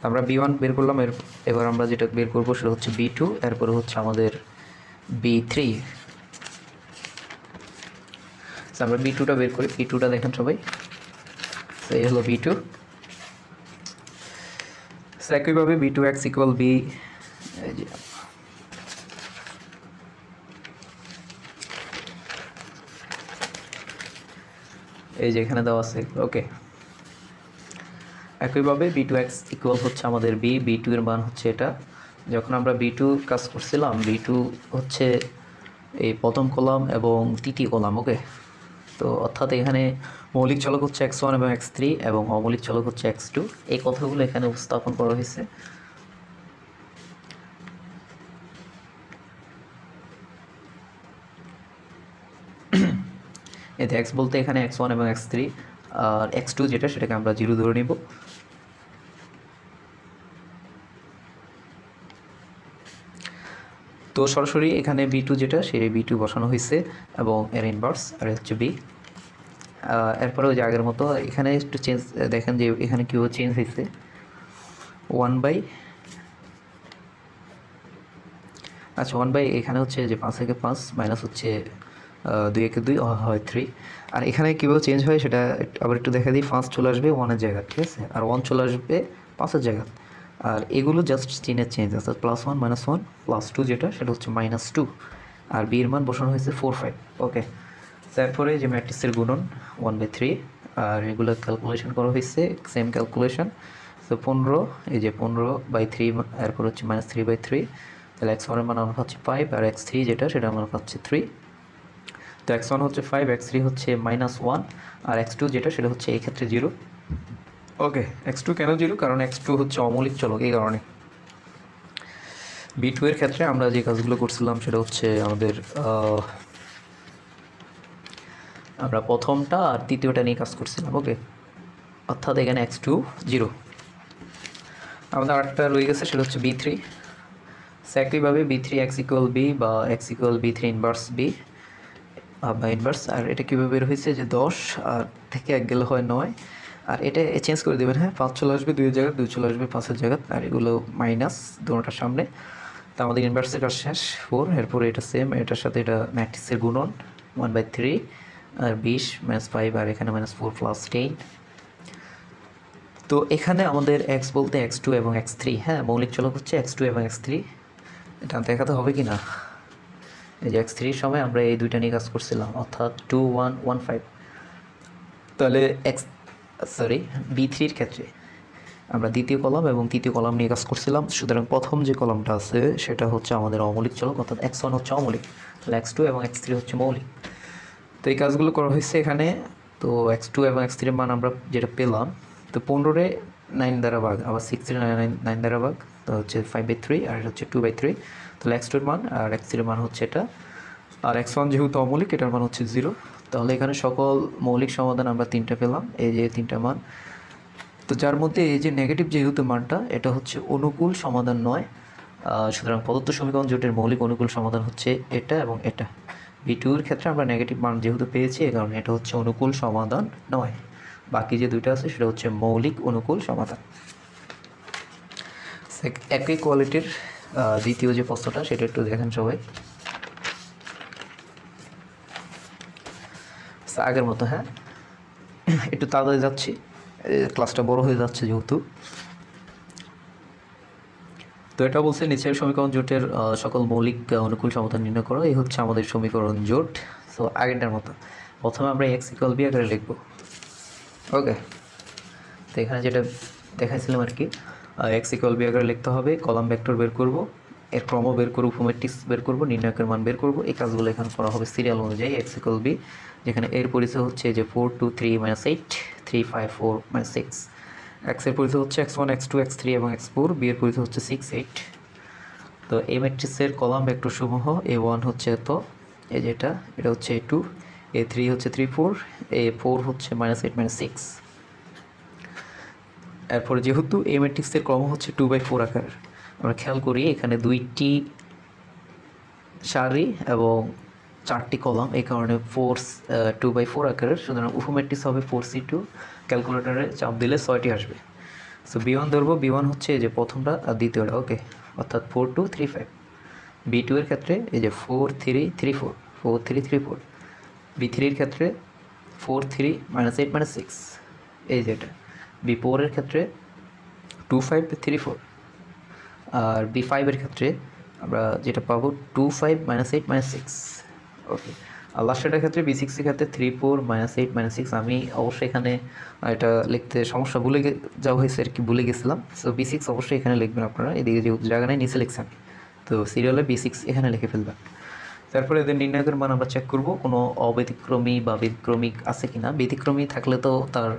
আমরা b1 বের করলাম। এবার আমরা যেটা বের করবো সেটা হচ্ছে b2, এরপরে হচ্ছে আমাদের b3। আমরা b2টা বের করি। b2টা দেখেন সবাই, এই হলো b2। একইভাবে b2x = b, এই যে এখানে দেওয়া আছে। ওকে, একইভাবে b2x = হচ্ছে আমাদের b2 এর মান হচ্ছে এটা। যখন আমরা b2 কাজ করছিলাম, b2 হচ্ছে এই প্রথম কলাম এবং তৃতীয় কলাম। ওকে, তো অর্থাৎ এখানে মৌলিক চলক হচ্ছে x1 এবং x3, এবং অমৌলিক চলক হচ্ছে x2। এই কথাগুলো এখানে উপস্থাপন করা হয়েছে। এতে এক্স বলতে এখানে x1 এবং x3, আর x2 যেটা সেটাকে আমরা 0 ধরে নিব। তো সরাসরি এখানে b2 যেটা সেই b2 বসানো হয়েছে এবং এর ইনভার্স আর হচ্ছে b। এরপরে ওই যে আগের মতো এখানে একটু চেঞ্জ দেখেন যে এখানে কীভাবে চেঞ্জ হয়েছে। 1/, আচ্ছা 1/, এখানে হচ্ছে যে 5 থেকে 5 মাইনাস হচ্ছে 2 একে 2 হয় 3। আর এখানে কীভাবে চেঞ্জ হয় সেটা আবার একটু দেখা দিই। 5 চলে আসবে 1-এর জায়গায়, ঠিক আছে, আর 1 চলে আসবে 5-এর জায়গায়। আর এগুলো জাস্ট চিহ্নের চেঞ্জ আছে, +1 -1 +2 যেটা সেটা হচ্ছে -2। আর বি এর মান বসানো হয়েছে 4 5। ওকে, তারপরে যে ম্যাট্রিক্সের গুণন 1/3, আর এগুলো ক্যালকুলেশন করা হয়েছে সেম ক্যালকুলেশন। তো 15, এই যে 15/3, এরপর হচ্ছে -3/3। তাহলে x1 এর মান আমরা পাচ্ছি 5, আর x3 যেটা সেটা আমরা পাচ্ছি 3। তো x1 হচ্ছে 5, x3 হচ্ছে -1, আর x2 যেটা সেটা হচ্ছে এই ক্ষেত্রে 0। ওকে, x2 কেন 0? কারণ x2 হচ্ছে অমৌলিক চলক, এই কারণে। b2 এর ক্ষেত্রে আমরা যে কাজগুলো করছিলাম সেটা হচ্ছে আমরা প্রথমটা আর তৃতীয়টা নিয়ে কাজ করছিলাম। ওকে, অর্থাৎ এখানে x2 0। আমাদের আরেকটা রয়ে গেছে সেটা হচ্ছে b3। একইভাবে b3 x = b বা x = b3 ইনভার্স b বা ইনভার্স। আর এটা কীভাবে বের হয়েছে যে 10 আর থেকে 1 গেলে হয় 9। আর এটা চেঞ্জ করে দেবেন, হ্যাঁ, 5 চলে আসবে 2 এর জায়গায়, 2 চলে আসবে 5-এর জায়গায়, আর এগুলো মাইনাস দুটোটার সামনে। তো আমাদের ইনভার্সের কাজ শেষ 4। এরপরে এটা সেম, এটার সাথে এটা ম্যাট্রিক্সের গুণন 1/3 আর 20 -5, আর এখানে -4 + 10। তো এখানে আমাদের x বলতে x2 এবং x3, হ্যাঁ, মৌলিক চলক হচ্ছে x2 এবং x3। এটা দেখাতে হবে কি না? এই যে x3 এর সময় আমরা এই দুইটা নিয়ে কাজ করছিলাম, অর্থাৎ 2 1 1 5। তাহলে b3 এর ক্ষেত্রে আমরা দ্বিতীয় কলাম এবং তৃতীয় কলাম নিয়ে কাজ করছিলাম। সুতরাং প্রথম যে কলামটা আছে সেটা হচ্ছে আমাদের অমৌলিক চলক, অর্থাৎ x1 হচ্ছে অমৌলিক, তাহলে x2 এবং x3 হচ্ছে মৌলিক। তো এই কাজগুলো করা হয়েছে এখানে। তো x2 এবং x3 এর মান আমরা যেটা পেলাম, তো 15-রে 9 দ্বারা ভাগ, আবার 6-রে 9 দ্বারা ভাগ, তো হচ্ছে 5/3, আর এটা হচ্ছে 2/3। তাহলে x2 এর মান আর x3 এর মান হচ্ছে এটা। আর x1 যেহেতু অমৌলিক, এটার মান হচ্ছে 0। তাহলে এখানে সকল মৌলিক সমাধান আমরা 3টা পেলাম, এই যে 3টা মান। তো যার মধ্যে এই যে নেগেটিভ যেহেতু মানটা, এটা হচ্ছে অনুকূল সমাধান নয়। সুতরাং প্রদত্ত সমীকরণ জোটের মৌলিক অনুকূল সমাধান হচ্ছে এটা এবং এটা। b2 এর ক্ষেত্রে আমরা নেগেটিভ মান যেহেতু পেয়েছি, এই কারণে এটা হচ্ছে অনুকূল সমাধান নয়। বাকি যে দুইটা আছে সেটা হচ্ছে মৌলিক অনুকূল সমাধান। একই কোয়ালিটির দ্বিতীয় যে প্রশ্নটা সেটা একটু দেখেন সবাই। আগের মতো, হ্যাঁ, একটু তাড়াতাড়ি যাচ্ছি, ক্লাসটা বড় হয়ে যাচ্ছে যেহেতু। তো এটা বলছে নিচের সমীকরণ জোটের সকল মৌলিক অনুকূল সমাধান নির্ণয় করো। এই হচ্ছে আমাদের সমীকরণ জোট। সো আগেরটার মতো প্রথমে আমরা x = b আকারে লিখব। ওকে, তো এখানে যেটা দেখাইছিলাম আর কি, x = b আকারে লিখতে হবে। কলাম ভেক্টর বের করব, এর ক্রম বের করব, উপমেট্রিক্স বের করব, নির্ণায়কের মান বের করব। এই কাজগুলো এখানে করা হবে সিরিয়াল অনুযায়ী। x = b, যেখানে এর পরিচয় হচ্ছে যে 4 2 3 -8 3 5 4 -6। x এর পরিচয় হচ্ছে x1 x2 x3 এবং x4। b এর পরিচয় হচ্ছে 6 8। তো এই ম্যাট্রিক্সের কলাম ভেক্টর সমূহ a1 হচ্ছে এত, এই যেটা, এটা হচ্ছে a2, a3 হচ্ছে 3 4, a4 হচ্ছে -8 -6। এরপরে যেহেতু এই ম্যাট্রিক্সের ক্রম হচ্ছে 2/4 আকার, আমরা খেয়াল করি এখানে 2টি সারি এবং 4টি কলাম, এই কারণে 2/4 আকারের। সুতরাং উপম্যাট্রিক্স হবে 4c2। ক্যালকুলেটরে চাপ দিলে 6টি আসবে। সো b1 ধরবো, b1 হচ্ছে এই যে প্রথমটা আর দ্বিতীয়টা। ওকে, অর্থাৎ 4 2 3 5। b2 এর ক্ষেত্রে এই যে 4 3 3 4 4 3 3 4। b3 এর ক্ষেত্রে 4 3 -8 -6, এই যেটা। b4 এর ক্ষেত্রে 2 5 3 4। আর b5 এর ক্ষেত্রে আমরা যেটা পাবো 2 5 -8 -6। ওকে, আর লাস্টের ক্ষেত্রে b6 এর ক্ষেত্রে 3 4 -8 -6। আমি অবশ্যই এখানে এটা লিখতে সমস্যা যাওয়া হয়েছে আর কি, ভুলে গেছিলাম। সো b6 অবশ্যই এখানে লিখবেন আপনারা, এদিকে যেহেতু জায়গা নেই নিচে লিখছেন, তো সিরিয়ালে b6 এখানে লিখে ফেলবেন। তারপরে এদের নির্ণায়কের মান আমরা চেক করব কোনো অব্যতিক্রমী বা ব্যতিক্রমিক আছে কিনা। ব্যতিক্রমী থাকলে তো তার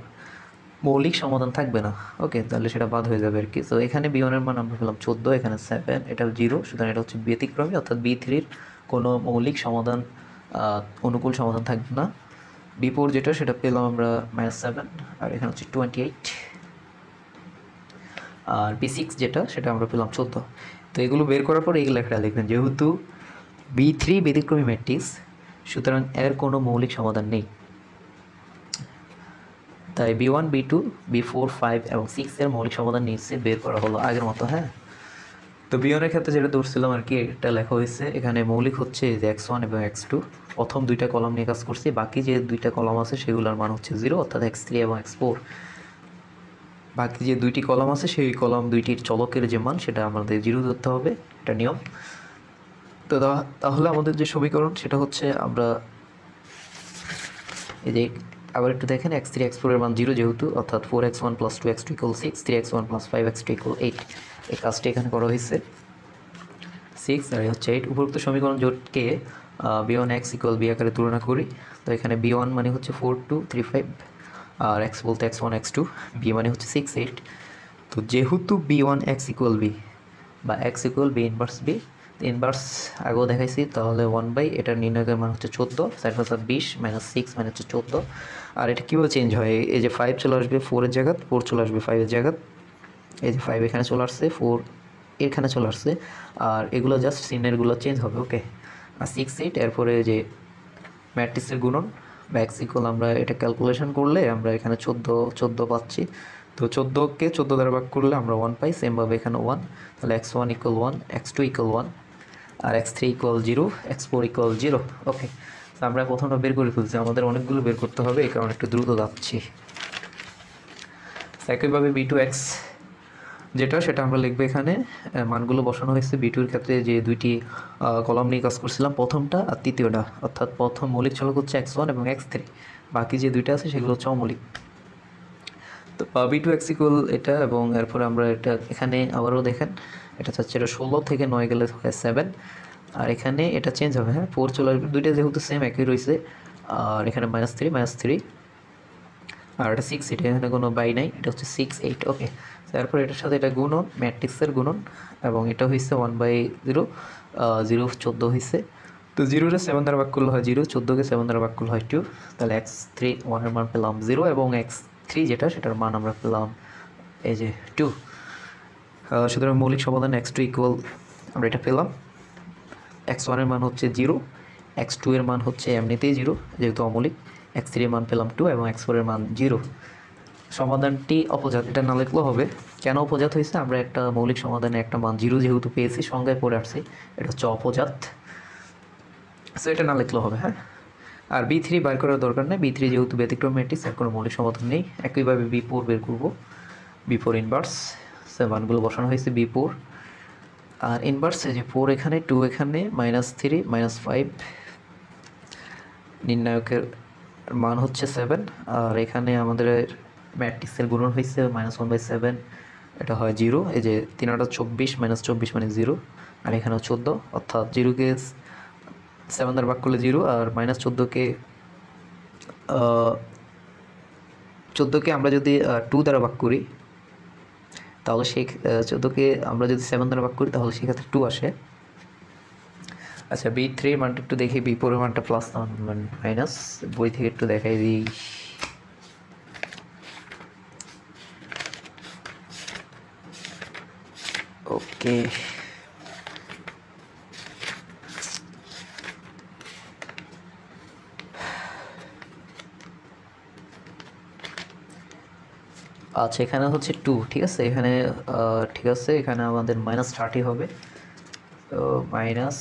মৌলিক সমাধান থাকবে না। ওকে, তাহলে সেটা বাদ হয়ে যাবে আর কি। তো এখানে b1 এর মান আমরা পেলাম 14, এখানে 7, এটা 0। সুতরাং এটা হচ্ছে ব্যতিক্রমী, অর্থাৎ b3 এর কোনো মৌলিক সমাধান অনুকূল সমাধান থাকবে না। বি4 যেটা সেটা পেলাম আমরা -7, আর এখানে হচ্ছে 28, আর বি6 যেটা সেটা আমরা পেলাম 14। তো এগুলো বের করার পর এইগুলো একটা লিখবেন, যেহেতু বি3 ব্যতিক্রমী ম্যাট্রিক্স, সুতরাং এর কোনো মৌলিক সমাধান নেই। তাই বি1, বি2, বি4, 5 এবং 6 এর মৌলিক সমাধান নিচে বের করা হলো আগের মতো। হ্যাঁ, তো বি1 এর ক্ষেত্রে যেটা ধরছিলাম আর কি, এটা লেখা হয়েছে এখানে মৌলিক হচ্ছে যে x1 এবং x2, প্রথম দুইটা কলাম নিয়ে কাজ করছি, বাকি যে দুইটা কলাম আছে সেগুলোর মান হচ্ছে 0, অর্থাৎ x3 এবং x4। বাকি যে দুইটি কলাম আছে সেই কলাম দুইটির চলকের যে মান সেটা আমাদের 0 ধরতে হবে, এটা নিয়ম। তো তাহলে আমাদের যে সমীকরণ সেটা হচ্ছে, আমরা এই যে আবার একটু দেখেন, x3 x4 এর মান 0 যেহেতু, অর্থাৎ 4x1 + 2x2 = 6, 3x1 + 5x2 = 8, এই কাজটা এখানে করা হয়েছে। 6 আর হচ্ছে 8, উপরোক্ত সমীকরণ জোটকে b1x = b আকারে তুলনা করি। তো এখানে b1 মানে হচ্ছে 4 2 3 5, আর x বলতে x1 x2, b মানে হচ্ছে 6 8। তো যেহেতু b1x = b বা x = b inverse b, inverse আগেও দেখাইছি, তাহলে 1/, এটার নির্ণয়কের মান হচ্ছে 14, 4 + 20 - 6 মানে হচ্ছে 14। আর এটা কীভাবে চেঞ্জ হয়, এই যে 5 চলে আসবে 4 এর জায়গায়, 4 চলে আসবে 5 এর জায়গায়, এই যে 5 এখানে চলে আসছে, 4 এখানে চলে আসছে, আর এগুলো জাস্ট চিহ্নেরগুলো চেঞ্জ হবে। ওকে, আর 6 8 এরপরে যে ম্যাট্রিক্সের গুণন বা x = আমরা এটা ক্যালকুলেশন করলে আমরা এখানে 14 পাচ্ছি। তো 14কে 14 দ্বারা ভাগ করলে আমরা 1 পাই, সেমভাবে এখানে 1, তাহলে x1 = 1, x2 = 1, আর x3 = 0, x4 = 0। ওকে, তো আমরা প্রথমটা বের করে ফেলছি, আমাদের অনেকগুলো বের করতে হবে, এই কারণে একটু দ্রুত যাচ্ছি। একইভাবে b2x যেটা সেটা আমরা লিখবো, এখানে মানগুলো বসানো হয়েছে। বি2 এর ক্ষেত্রে যে দুইটি কলাম নিয়ে কাজ করছিলাম, প্রথমটা আর তৃতীয়টা, অর্থাৎ প্রথম মৌলিক চলক হচ্ছে x1 এবং x3, বাকি যে দুইটা আছে সেগুলো হচ্ছে অমৌলিক। তো b2x = এটা, এবং এরপরে আমরা এটা এখানে আবারও দেখেন, এটা হচ্ছে এটা 16 থেকে 9 গেলে হয় 7, আর এখানে এটা চেঞ্জ হবে। হ্যাঁ, 4 চলে আসবে, দুইটা যেহেতু সেম একই রয়েছে, আর এখানে -3 আর এটা 6 8, এখানে কোনো বাই নাই, এটা হচ্ছে 6 8। ওকে, তারপর এটার সাথে এটা গুণন, ম্যাট্রিক্সের গুণন, এবং এটা হয়েছে 1/0, 0 14 হয়েছে। তো 0-রে 7 দ্বারা ভাগ করলে হয় 0, 14কে 7 দ্বারা ভাগ করলে হয় 2, তাহলে x3 1 এর মান পেলাম 0, এবং x3 যেটা সেটার মান আমরা পেলাম এই যে 2। সুতরাং মৌলিক সমাধান x2 আমরা এটা পেলাম, x1 এর মান হচ্ছে 0, x2 এর মান হচ্ছে এমনিতেই 0 যেহেতু অমৌলিক, x3 এর মান পেলাম 2, এবং x4 এর মান 0। সমাধানটি অপজাত, এটা না লিখলেও হবে। কেন অপজাত হয়েছে, আমরা একটা মৌলিক সমাধানে একটা মান 0 যেহেতু পেয়েছি, সংজ্ঞায় পড়ে আসছি, এটা হচ্ছে অপজাত, সো এটা না লিখলেও হবে। হ্যাঁ, আর বি3 বের করার দরকার নেই, বি3 যেহেতু ব্যতিক্রম ম্যাট্রিক্স, এর কোনো মৌলিক সমাধান নেই। একইভাবে বি4 বের করবো, বি4 ইনভার্স, সে মানগুলো বসানো হয়েছে বি4, আর ইনভার্স যে 4 এখানে, 2 এখানে, -3 -5, নির্ণায়কের মান হচ্ছে 7, আর এখানে আমাদের ম্যাট্রিক্সের গুণন হয়েছে -1/7, এটা হয় 0, এই যে 3 8 24, -24 মানে 0, আর এখানেও 14, অর্থাৎ 0কে 7 দ্বারা ভাগ করলে 0, আর -14কে আমরা যদি 2 দ্বারা ভাগ করি, তাহলে সেই 14কে আমরা যদি 7 দ্বারা ভাগ করি তাহলে সেক্ষেত্রে 2 আসে। আচ্ছা, বি3 মানটা একটু দেখি, বি4 মানটা প্লাস মাইনাস, বই থেকে একটু দেখাই দিই। ওকে, আচ্ছা এখানে হচ্ছে 2, ঠিক আছে, এখানে ঠিক আছে, এখানে আমাদের -30 হবে, তো মাইনাস,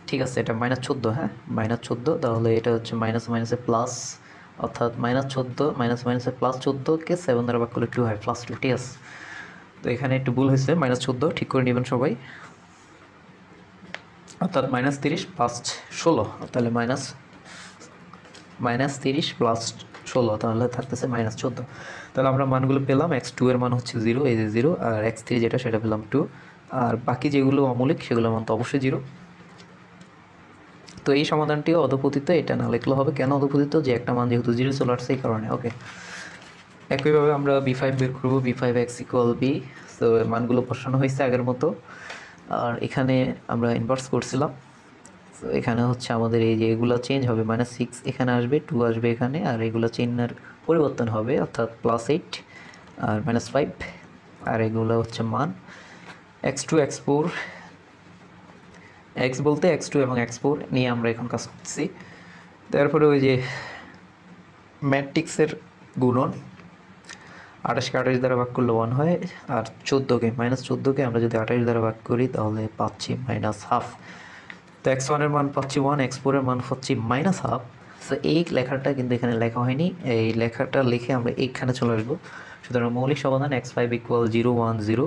ঠিক আছে, এটা -14। হ্যাঁ, -14, তাহলে এটা হচ্ছে মাইনাস মাইনাসে প্লাস, অর্থাৎ -14 মাইনাসে +14কে 7 দ্বারা ভাগ করলে 2 হয়, +2, ঠিক আছে। তো এখানে একটু ভুল হয়েছে, -14 ঠিক করে নেবেন সবাই, অর্থাৎ -30 + 16, তাহলে -30 + 16, তাহলে থাকতেছে -14। তাহলে আমরা মানগুলো পেলাম, x2 এর মান হচ্ছে 0, এই যে 0, আর x3 যেটা সেটা পেলাম 2, আর বাকি যেগুলো অমৌলিক সেগুলোর মান তো অবশ্যই 0। তো এই সমাধানটিও অধপতিত, এটা না লিখলেও হবে। কেন অধপতিত, যে একটা মান যেহেতু 0 চলে আসছে এই কারণে। ওকে, একইভাবে আমরা b5 বের করবো, b5x = b, তো মানগুলো বসানো হয়েছে আগের মতো, আর এখানে আমরা ইনভার্স করছিলাম, তো এখানে হচ্ছে আমাদের এই যে এগুলো চেঞ্জ হবে, -6 এখানে আসবে, 2 আসবে এখানে, আর এগুলো চেঞ্জের পরিবর্তন হবে, অর্থাৎ +8 আর -5, আর এগুলো হচ্ছে মান x2 x4, x বলতে x2 এবং x4 নিয়ে আমরা এখন কাজ করতেছি। তারপরে ওই যে ম্যাট্রিক্সের গুণন, 28কে 28 দ্বারা ভাগ করলে 1 হয়, আর 14কে -14কে আমরা যদি 28 দ্বারা ভাগ করি তাহলে পাচ্ছি -12। তো x1 এর মান পাচ্ছি 1, x4 এর মান পাচ্ছি -12। সো এই লেখাটা কিন্তু এখানে লেখা হয়নি, এই লেখাটা লিখে আমরা এইখানে চলে আসবো। সুতরাং মৌলিক সমাধান x5 = 0 1 0।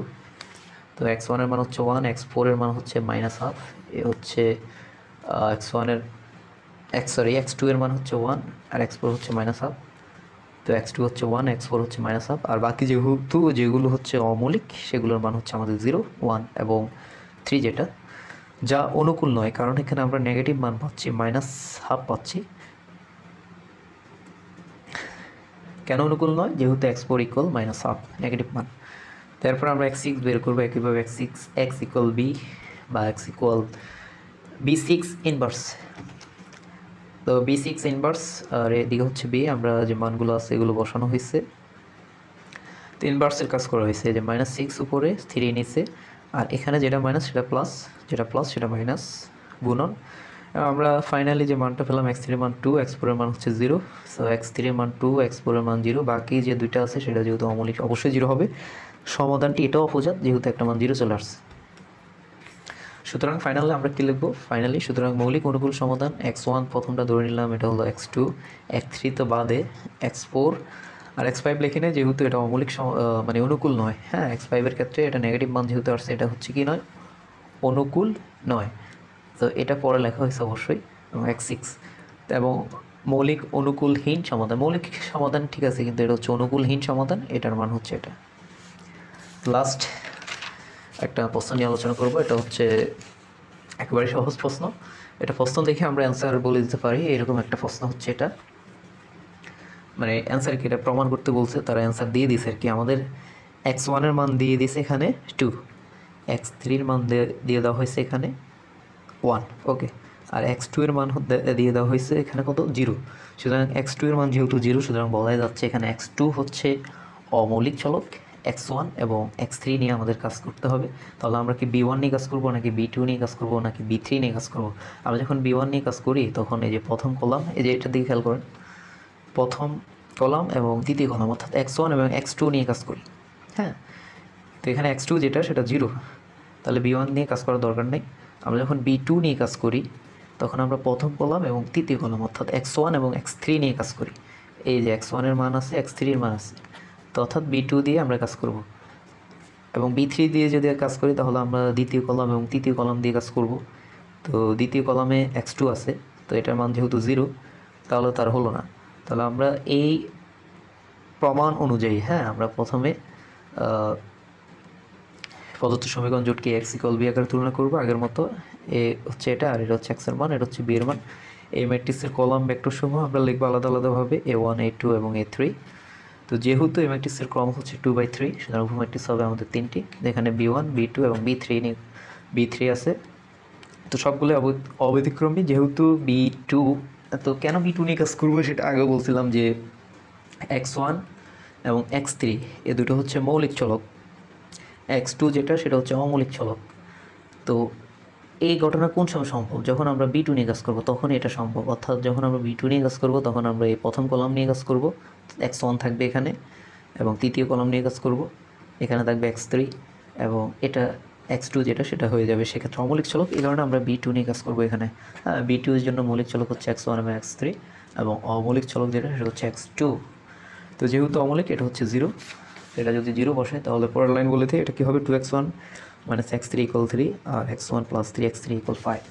তো x1 এর মান হচ্ছে 1, x4 এর মান হচ্ছে -12, এ হচ্ছে x1 এর x2 এর মান হচ্ছে 1 আর x4 হচ্ছে -12। তো x2 হচ্ছে 1, x4 হচ্ছে -12, আর বাকি যেগুলো হচ্ছে অমৌলিক সেগুলোর মান হচ্ছে আমাদের 0 1 এবং 3, যেটা যা অনুকূল নয়, কারণ এখানে আমরা নেগেটিভ মান পাচ্ছি, -12 পাচ্ছি। কেন অনুকূল নয়? যেহেতু x4 = -12 নেগেটিভ মান। তারপর আমরা x6 বের করবো একইভাবে, x = b বা x = b6 ইনভার্স। তো b6 ইনভার্স আর এদিকে হচ্ছে b, আমরা যে মানগুলো আছে এগুলো বসানো হয়েছে, তো ইনভার্সের কাজ করা হয়েছে, যে -6 উপরে 3 নিচে, আর এখানে যেটা মাইনাস সেটা প্লাস, যেটা প্লাস সেটা মাইনাস, গুণন। আমরা ফাইনালি যে মানটা পেলাম x3 এর মান 2, x4 এর মান হচ্ছে 0। সো x3 এর মান 2, x4 এর মান 0, বাকি যে দুইটা আছে সেটা যেহেতু অমৌলিক অবশ্যই 0 হবে। সমাধানটি এটাও অপোজাত, যেহেতু একটা মান 0 চলে আসছে। সুতরাং ফাইনালি আমরা কী লিখবো? সুতরাং মৌলিক অনুকূল সমাধান x1 প্রথমটা ধরে নিলাম, এটা হলো x2, x3 তো বাদে, x4 আর x5 লিখে নেই, যেহেতু এটা অমৌলিক মানে অনুকূল নয়। হ্যাঁ, x5 এর ক্ষেত্রে এটা নেগেটিভ মান যেহেতু আসছে, এটা হচ্ছে কি নয়, অনুকূল নয়। তো এটা পরে লেখা হয়েছে অবশ্যই, এবং x6 এবং মৌলিক অনুকূলহীন সমাধান, মৌলিক সমাধান ঠিক আছে, কিন্তু এটা হচ্ছে অনুকূলহীন সমাধান, এটার মান হচ্ছে এটা। লাস্ট একটা প্রশ্ন নিয়ে আলোচনা করব, এটা হচ্ছে একেবারে সহজ প্রশ্ন। এটা প্রশ্ন দেখে আমরা অ্যান্সার বলে দিতে পারি, এরকম একটা প্রশ্ন হচ্ছে এটা, মানে অ্যান্সার কি এটা প্রমাণ করতে বলছে, তারা অ্যান্সার দিয়ে দিছে আর কি। আমাদের x1 এর মান দিয়ে দিছে এখানে 2, x3 এর মান দিয়ে দেওয়া হয়েছে এখানে 1, ওকে, আর x2 এর মান দিয়ে দেওয়া হয়েছে এখানে কত, 0। সুতরাং x2 এর মান যেহেতু 0, সুতরাং বলাই যাচ্ছে এখানে x2 হচ্ছে অমৌলিক চলক, x1 এবং x3 নিয়ে আমাদের কাজ করতে হবে। তাহলে আমরা কি b1 নিয়ে কাজ করবো, নাকি b2 নিয়ে কাজ করবো, নাকি b3 নিয়ে কাজ করবো? আমরা যখন b1 নিয়ে কাজ করি তখন এই যে প্রথম কলাম, এই যে এটার দিকে খেয়াল করেন, প্রথম কলাম এবং দ্বিতীয় কলাম অর্থাৎ x1 এবং x2 নিয়ে কাজ করি। হ্যাঁ, তো এখানে x2 যেটা সেটা 0, তাহলে b1 নিয়ে কাজ করার দরকার নেই। আমরা যখন b2 নিয়ে কাজ করি তখন আমরা প্রথম কলাম এবং তৃতীয় কলাম অর্থাৎ x1 এবং x3 নিয়ে কাজ করি। এই যে x1 এর মান আছে, x3 এর মান আছে, তো অর্থাৎ b2 দিয়ে আমরা কাজ করব, এবং b3 দিয়ে যদি কাজ করি তাহলে আমরা দ্বিতীয় কলাম এবং তৃতীয় কলাম দিয়ে কাজ করব। তো দ্বিতীয় কলামে x2 আছে, তো এটার মান যেহেতু 0, তাহলে তার হলো না। তাহলে আমরা এই প্রমাণ অনুযায়ী, হ্যাঁ, আমরা প্রথমে প্রদত্ত সমীকরণ জোটকে x = b আকারে তুলনা করব আগের মতো। এ হচ্ছে এটা, আর এটা হচ্ছে x এর মান, এটা হচ্ছে b এর মান। এই ম্যাট্রিক্সের কলাম ভেক্টর সমূহ আমরা লিখব আলাদা আলাদাভাবে, a1 a2 এবং a3। তো যেহেতু এই ম্যাট্রিক্সের ক্রম হচ্ছে 2/3, সুতরাং উপম্যাট্রিক্স হবে আমাদের 3টি, যেখানে b1 b2 এবং b3 আছে। তো সবগুলো অব্যতিক্রমী, যেহেতু b2, তো কেন b2 নিয়ে কাজ করবো সেটা আগে বলছিলাম, যে x1 এবং x3 এ দুটো হচ্ছে মৌলিক চলক, x2 যেটা সেটা হচ্ছে অমৌলিক চলক। তো এই ঘটনা কোন সময় সম্ভব? যখন আমরা b2 নিয়ে কাজ করব তখন এটা সম্ভব, অর্থাৎ যখন আমরা b2 নিয়ে কাজ করব তখন আমরা এই প্রথম কলাম নিয়ে কাজ করব, x1 থাকবে এখানে, এবং তৃতীয় কলাম নিয়ে কাজ করব, এখানে থাকবে x3, এবং এটা x2 যেটা সেটা হয়ে যাবে সেক্ষেত্রে অমৌলিক চলক। এই কারণে আমরা b2 নিয়ে কাজ করব এখানে। b2 এর জন্য মৌলিক চলক হচ্ছে x1 এবং x3, এবং অমৌলিক চলক যেটা সেটা হচ্ছে x2। তো যেহেতু অমৌলিক, এটা হচ্ছে 0, এটা যদি 0 বসে তাহলে পরের লাইনগুলিতে এটা কী হবে, 2x1 - x3 = 3, আর x1 + 3x3 = 5।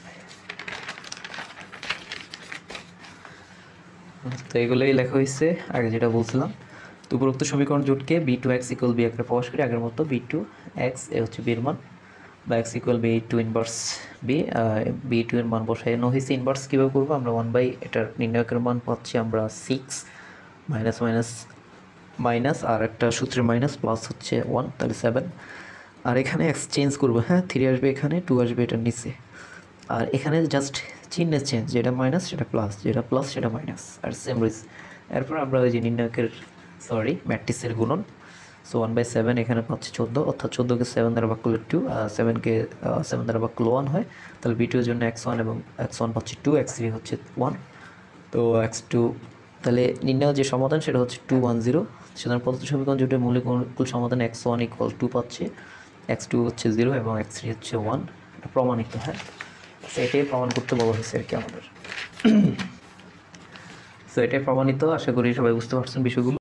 তো এগুলোই লেখা হয়েছে আগে যেটা বলছিলাম। তো উপরোক্ত সমীকরণ জোটকে b2x = b আকারে প্রকাশ করি আগের মতো, b2x এ হচ্ছে b এর মান, বা x = b2 inverse b, b2 এর মান বসানো হয়েছে। ইনভার্স কীভাবে করবো, আমরা 1/, এটার নির্ণায়কের মান পাচ্ছি আমরা 6, মাইনাস মাইনাস মাইনাস, আর একটা সূত্রের মাইনাস, প্লাস হচ্ছে 1, তাহলে 7, আর এখানে এক্সচেঞ্জ করবো। হ্যাঁ, 3 আসবে এখানে, 2 আসবে এটার নিচে, আর এখানে জাস্ট চিহ্নের চেঞ্জ, যেটা মাইনাস সেটা প্লাস, যেটা প্লাস সেটা মাইনাস, আর সেম রয়েছে। এরপর আমরা ওই যে নির্ণায়কের ম্যাট্রিক্সের গুণন। সো 1/7 এখানে পাচ্ছি 14, অর্থাৎ 14কে 7 দ্বারা ভাগ করলে 2, 7কে 7 দ্বারা ভাগ করলে 1 হয়। তাহলে b2 এর জন্য x1 এবং x1 পাচ্ছি 2, x3 হচ্ছে 1, তো x2, তাহলে নির্ণয় যে সমাধান সেটা হচ্ছে 2 1 0। সুতরাং প্রদত্ত সমীকরণ জোটের মৌলিক অনুকূল সমাধান x1 = 2 পাচ্ছে, x2 হচ্ছে 0 এবং x3 হচ্ছে 1। এটা প্রমাণিত, হ্যাঁ, তো এটাই প্রমাণ করতে বলা হয়েছে আর কি আমাদের। তো এটাই প্রমাণিত, আশা করি সবাই বুঝতে পারছেন বিষয়গুলো।